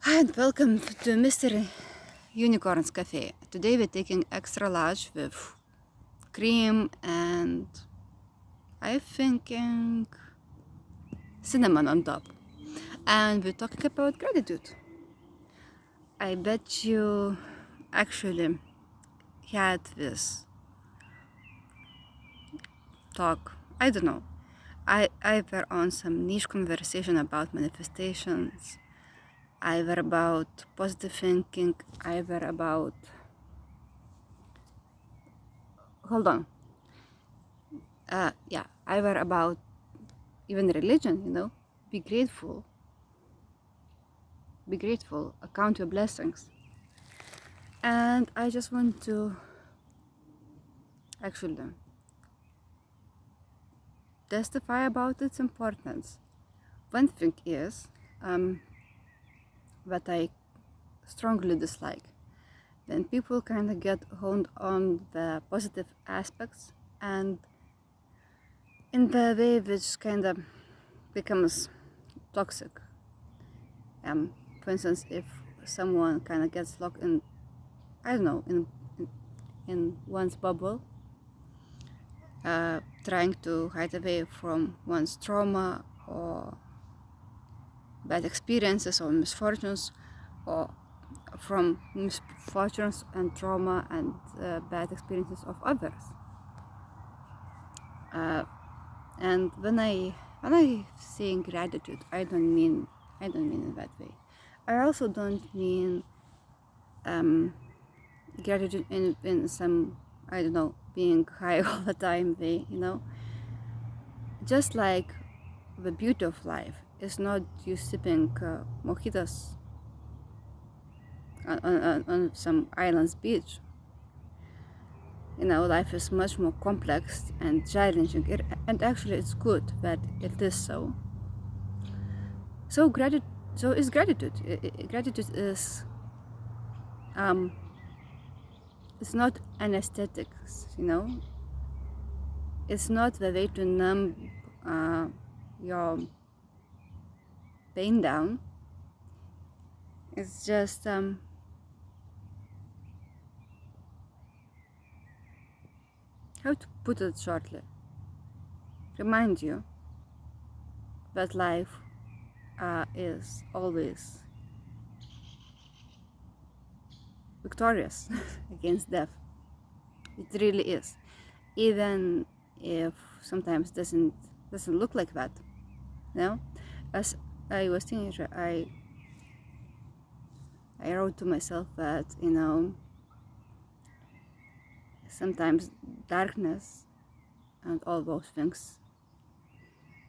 And welcome to Mystery Unicorns Cafe. Today we're taking extra large with cream and I'm thinking cinnamon on top. And we're talking about gratitude. I bet you actually had this talk. I don't know. I were on some niche conversation about manifestations. I were about positive thinking. I were about hold on. I were about even religion, be grateful, count your blessings. And I just want to actually testify about its importance. One thing is that I strongly dislike. Then people kind of get honed on the positive aspects and in the way which kind of becomes toxic. For instance, if someone kind of gets locked in, I don't know, in one's bubble, trying to hide away from one's trauma or bad experiences or misfortunes, or from misfortunes and trauma and bad experiences of others. And when I say gratitude, I don't mean in that way. I also don't mean gratitude in some, I don't know, being high all the time way, Just like the beauty of life is not you sipping mojitos on some island's beach. Life is much more complex and challenging, and actually it's good that it is so. So is gratitude. Gratitude is it's not anesthetics, It's not the way to numb your pain down. It's just how to put it shortly. Remind you that life is always victorious against death. It really is, even if sometimes doesn't look like that. As I was teenager, I wrote to myself that sometimes darkness and all those things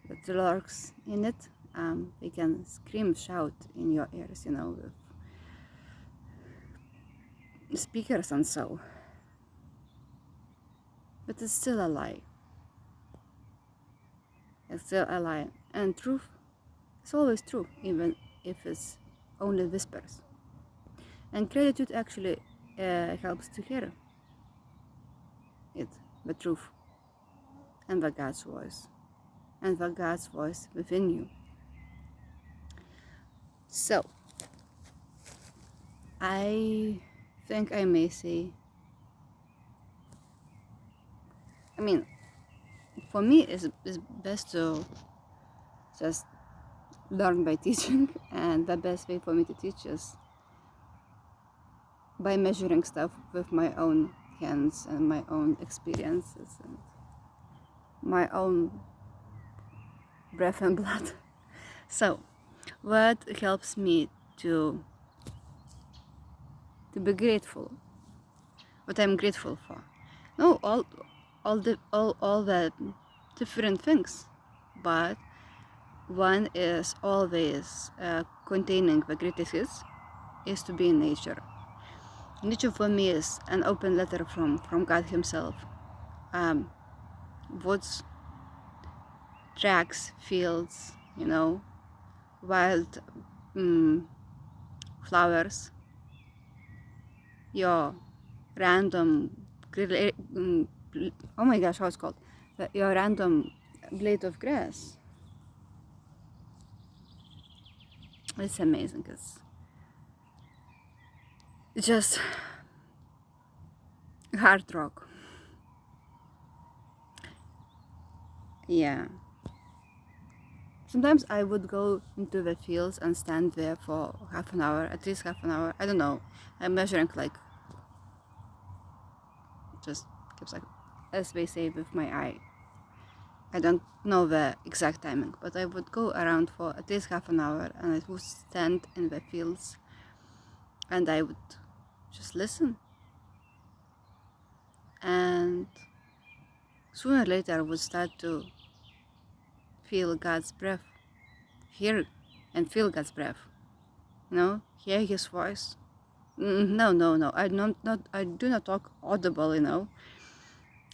that lurks in it, they can scream, shout in your ears, with speakers and so. But it's still a lie. It's still a lie. And truth is always true, even if it's only whispers. And gratitude actually helps to hear it, the truth, and the God's voice, and the God's voice within you. So, I think I may say, for me, it's best to just learn by teaching, and the best way for me to teach is by measuring stuff with my own hands and my own experiences and my own breath and blood. So, what helps me to be grateful? What I'm grateful for? No, all the different things, but one is always containing the gratitude is to be in nature. Nature for me is an open letter from God Himself. Woods, tracks, fields, wild flowers, your random oh my gosh, how it's called? Your random blade of grass. It's amazing. just hard rock. Yeah. Sometimes I would go into the fields and stand there for half an hour, at least half an hour. I don't know. I'm measuring like just keeps like, as they say, with my eye. I don't know the exact timing, but I would go around for at least half an hour and I would stand in the fields and I would just listen. And sooner or later I would start to feel God's breath, hear and feel God's breath, hear His voice. No, I do not talk audible,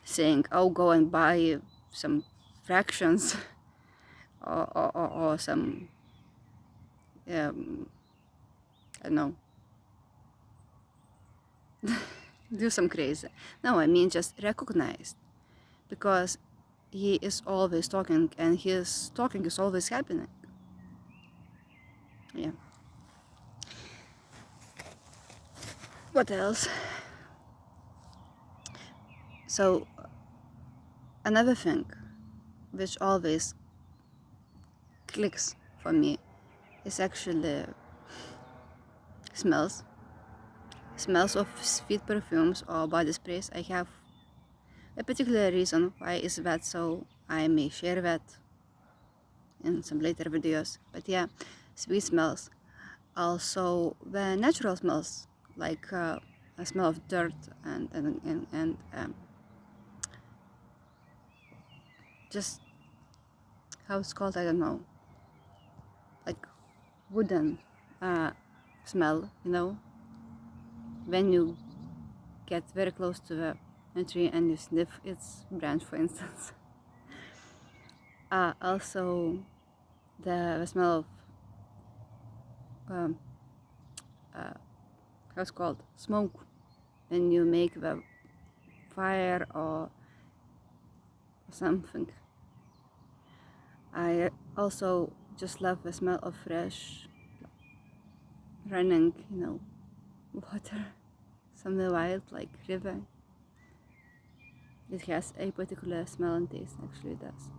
saying, "Oh, go and buy some fractions," or some, I don't know, do some crazy. No, I mean just recognize, because He is always talking, and His talking is always happening. Yeah. What else? So another thing which always clicks for me is actually smells. Smells of sweet perfumes or body sprays. I have a particular reason why is that, so I may share that in some later videos. But yeah, sweet smells. Also the natural smells, like a smell of dirt and just how it's called, I don't know, like wooden smell, when you get very close to the tree and you sniff its branch, for instance. Also the smell of how's it called, smoke, when you make the fire or something. I also just love the smell of fresh running, water, somewhere wild like river. It has a particular smell and taste, actually it does.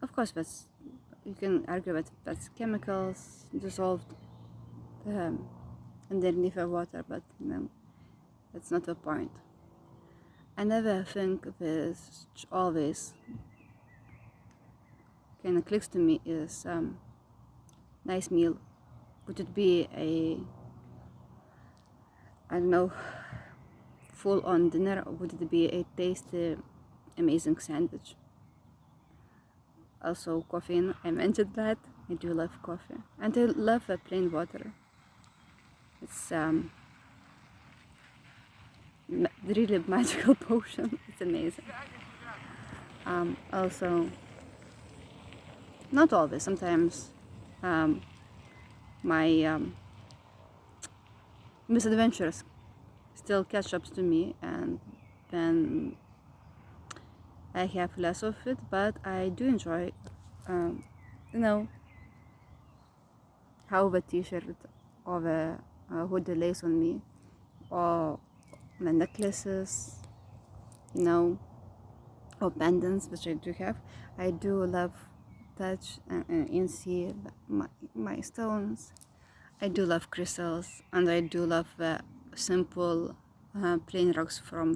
Of course, you can argue that that's chemicals dissolved underneath the water, but that's not the point. Another thing which always kind of clicks to me is nice meal. Would it be I don't know, full-on dinner, or would it be a tasty, amazing sandwich? Also coffee, I mentioned that. I do love coffee, and I love plain water. It's really magical potion. It's amazing. Also, not always. Sometimes my misadventures still catch up to me, and then I have less of it. But I do enjoy, how the t-shirt or the hoodie lays on me, or the necklaces, or pendants, which I do have. I do love touch and see my stones. I do love crystals, and I do love the simple plain rocks from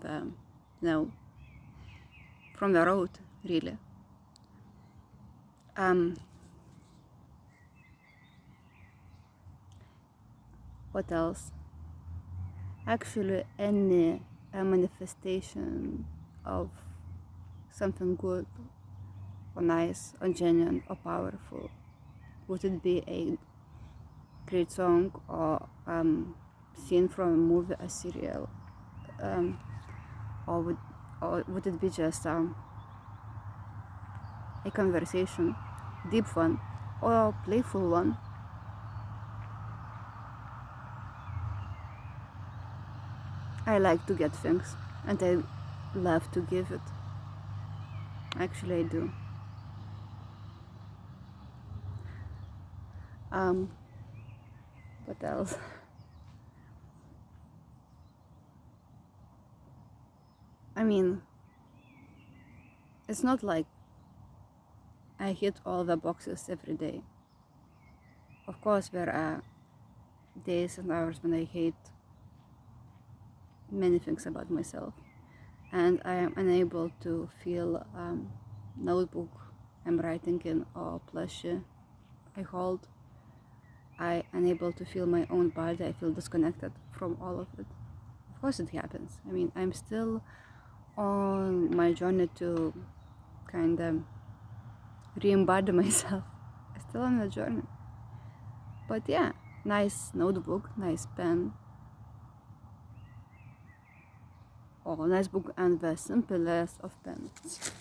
from the road, really. What else? Actually, any manifestation of something good or nice or genuine or powerful, would it be a great song or scene from a movie, a serial, or would it be just a conversation, deep one or playful one? I like to get things, and I love to give it. Actually, I do. What else? I mean, it's not like I hit all the boxes every day. Of course, there are days and hours when I hate many things about myself, and I am unable to feel notebook I'm writing in or plushie I hold. I unable to feel my own body. I feel disconnected from all of it. Of course, it happens. I mean, I'm still on my journey to kind of re-embody myself. I'm still on the journey. But yeah, nice notebook, nice pen, or nice book, and the simplest of pens.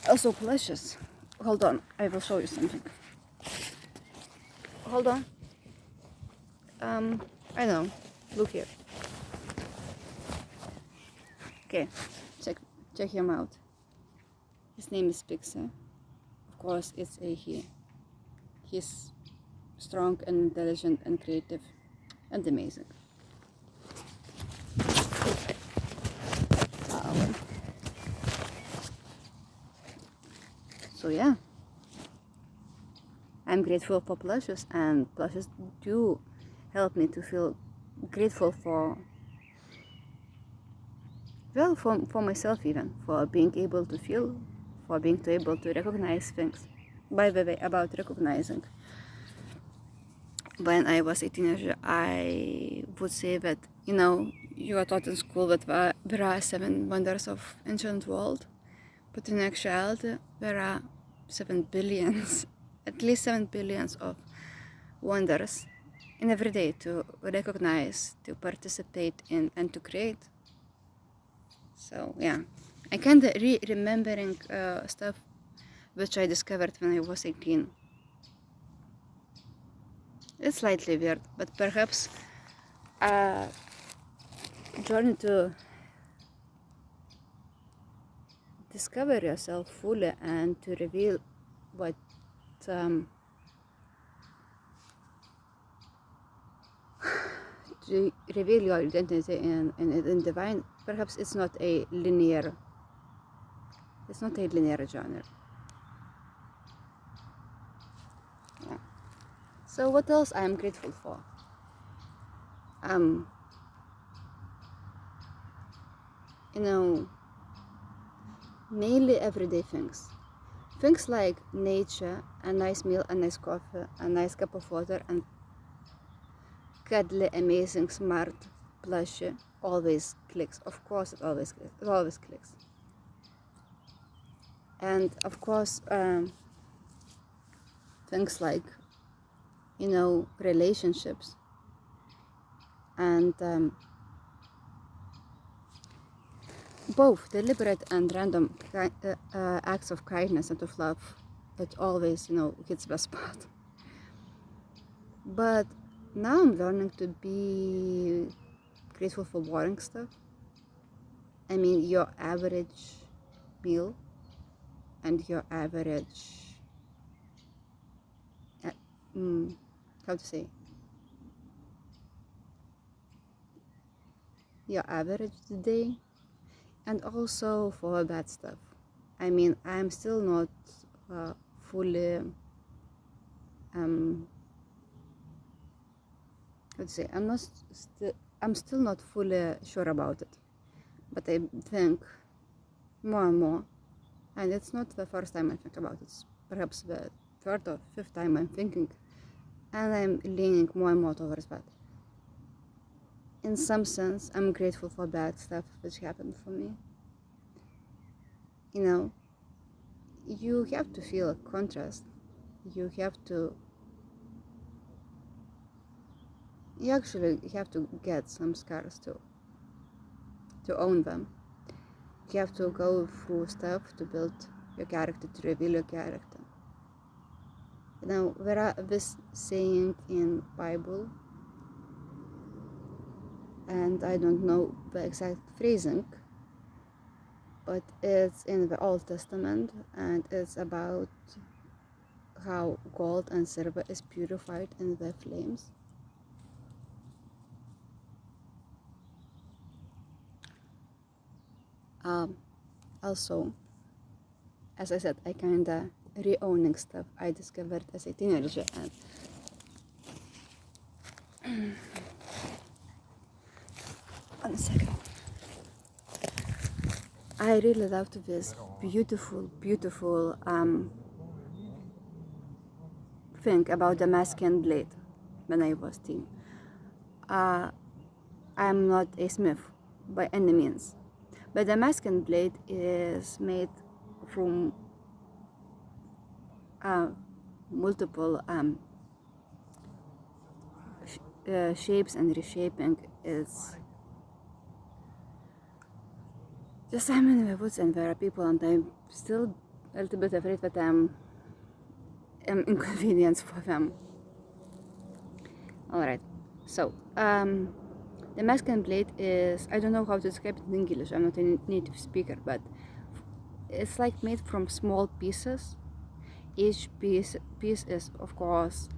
Also plushes. Hold on, I will show you something. Hold on. I know. Look here. Okay, check him out. His name is Pixar. Of course, it's a he. He's strong and intelligent and creative and amazing. So yeah, I'm grateful for plushes, and plushes do help me to feel grateful for, well, for myself, even for being able to feel, for being able to recognize things. By the way, about recognizing, when I was a teenager, I would say that, you are taught in school that there are 7 wonders of ancient world, but in actuality there are 7 billions, at least 7 billions of wonders in every day to recognize, to participate in, and to create. So yeah, I kind of remembering stuff which I discovered when I was 18. It's slightly weird, but perhaps a journey to discover yourself fully and to reveal what to reveal your identity in divine. Perhaps it's not a linear genre. Yeah. So what else I am grateful for? Mainly everyday things. Things like nature, a nice meal, a nice coffee, a nice cup of water, and cuddly, amazing, smart, plushy always clicks. Of course, it always clicks. It always clicks. And of course, things like, relationships and both deliberate and random acts of kindness and of love. It always, hits the spot. But now I'm learning to be grateful for boring stuff. I mean, your average meal and your average, how to say, your average day, and also for bad stuff. I mean, I'm still not fully, how to say, I'm still not fully sure about it, but I think more and more, and it's not the first time I think about it, it's perhaps the 3rd or 5th time I'm thinking, and I'm leaning more and more towards that. In some sense, I'm grateful for bad stuff which happened for me. You have to feel a contrast. You actually have to get some scars to own them. You have to go through stuff to build your character, to reveal your character. There are this saying in Bible, and I don't know the exact phrasing, but it's in the Old Testament, and it's about how gold and silver is purified in the flames. Also, as I said, I kinda re-owning stuff I discovered as a teenager, and one second. I really loved this beautiful thing about the Damascus blade when I was teen. I'm not a smith by any means, but the Damascus blade is made from multiple shapes, and reshaping is just I'm in the woods and there are people, and I'm still a little bit afraid that I'm inconvenience for them. Alright, so the Damascus blade is, I don't know how to describe it in English, I'm not a native speaker, but it's like made from small pieces. Each piece is of course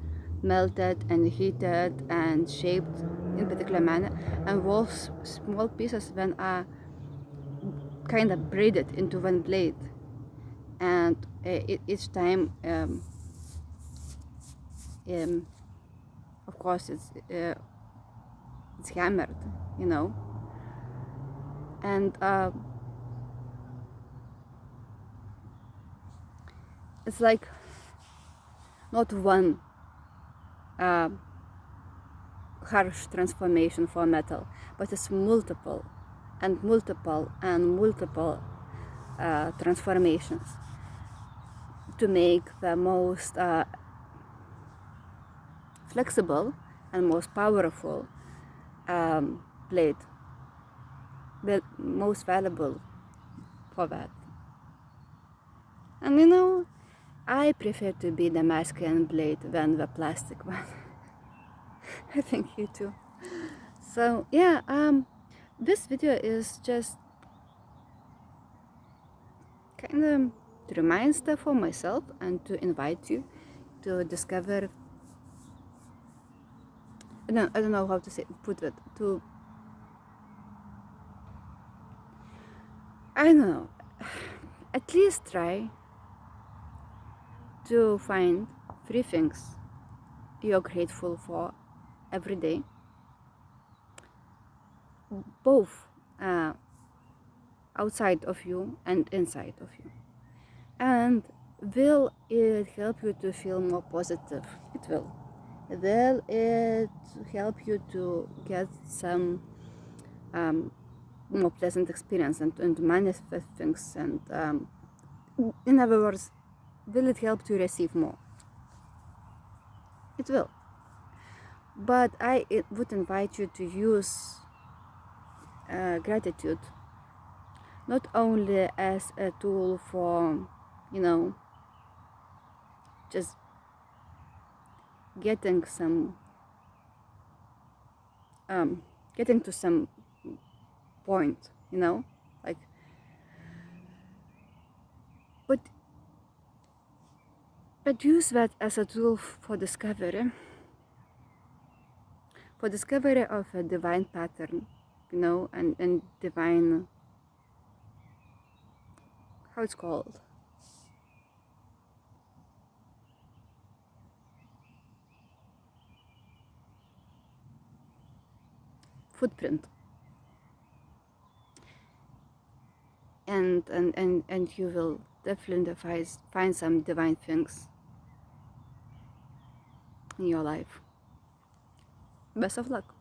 melted and heated and shaped in particular manner, and those small pieces then are kind of braided into one blade, and each time of course it's hammered, you know, and it's like not one harsh transformation for metal, but it's multiple and multiple and multiple transformations to make the most flexible and most powerful blade, the most valuable for that. And you know, I prefer to be the masculine blade than the plastic one. I think you too. So yeah, this video is just kind of to remind stuff for myself and to invite you to discover. No, I don't know how to put it. I don't know. At least try to find 3 things you're grateful for every day, both outside of you and inside of you. And will it help you to feel more positive? It will. Will it help you to get some more pleasant experience and manifest things? And in other words, will it help to receive more? It will. But I would invite you to use gratitude not only as a tool for, you know, just getting to some point, you know, like, but use that as a tool for discovery of a divine pattern, you know, and divine, how it's called, footprint, and you will definitely find some divine things in your life. Best of luck.